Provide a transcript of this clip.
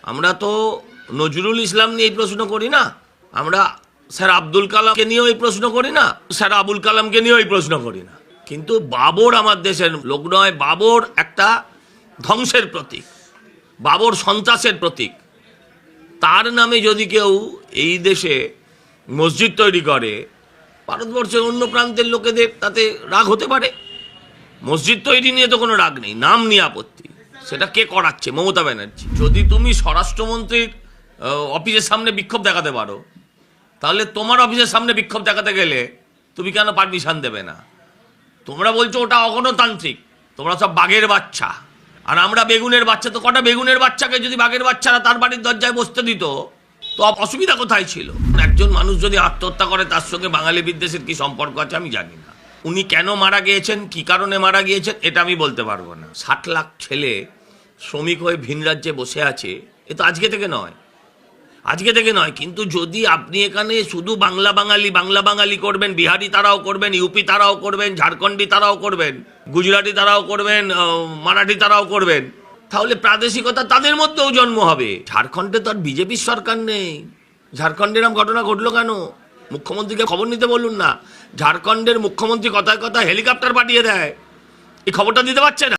আমরা তো নজরুল ইসলাম নিয়ে এই প্রশ্ন করি না, আমরা স্যার আব্দুল কালামকে নিয়েও এই প্রশ্ন করি না, স্যার আবুল কালামকে নিয়েও এই প্রশ্ন করি না। কিন্তু বাবর আমার দেশের লোক নয়, বাবর একটা ধ্বংসের প্রতীক, বাবর সন্ত্রাসের প্রতীক। তার নামে যদি কেউ এই দেশে মসজিদ তৈরি করে, ভারতবর্ষের অন্য প্রান্তের লোকেদের তাতে রাগ হতে পারে। মসজিদ তৈরি নিয়ে তো কোনো রাগ নেই, নাম নিয়ে আপত্তি। সেটা কে করাচ্ছে? মমতা ব্যানার্জি। যদি তুমি স্বরাষ্ট্রমন্ত্রীর অফিসের সামনে বিক্ষোভ দেখাতে পারো, তাহলে তোমার অফিসের সামনে বিক্ষোভ দেখাতে গেলে তুমি কেন পারমিশন দেবে না? তোমরা বলছো ওটা অগণতান্ত্রিক, তোমরা সব বাঘের বাচ্চা, আর আমরা বেগুনের বাচ্চা। তো কটা বেগুনের বাচ্চাকে যদি বাঘের বাচ্চারা তার বাড়ির দরজায় বসতে দিত, তো অসুবিধা কোথায় ছিল? একজন মানুষ যদি আত্মহত্যা করে, তার সঙ্গে বাঙালি বিদ্বেষের কি সম্পর্ক আছে আমি জানি না। উনি কেন মারা গিয়েছেন, কি কারণে মারা গিয়েছেন, এটা আমি বলতে পারবো না। 60 লাখ ছেলে শ্রমিক হয়ে ভিন রাজ্যে বসে আছে, এ তো আজকে থেকে নয়, আজকে থেকে নয়। কিন্তু যদি আপনি এখানে শুধু বাংলা বাঙালি করবেন, বিহারি তারাও করবেন, ইউপি তারাও করবেন, ঝাড়খণ্ডী তারাও করবেন, গুজরাটি তারাও করবেন, মারাঠি তারাও করবেন, তাহলে প্রাদেশিকতা তাদের মধ্যেও জন্ম হবে। ঝাড়খণ্ডে তো আর বিজেপির সরকার নেই। ঝাড়খণ্ডের এরকম ঘটনা ঘটলো কেন? মুখ্যমন্ত্রীকে খবর নিতে বলুন না। ঝাড়খণ্ডের মুখ্যমন্ত্রী কথায় কথায় হেলিকপ্টার পাঠিয়ে দেয়, এই খবরটা দিতে পারছে না।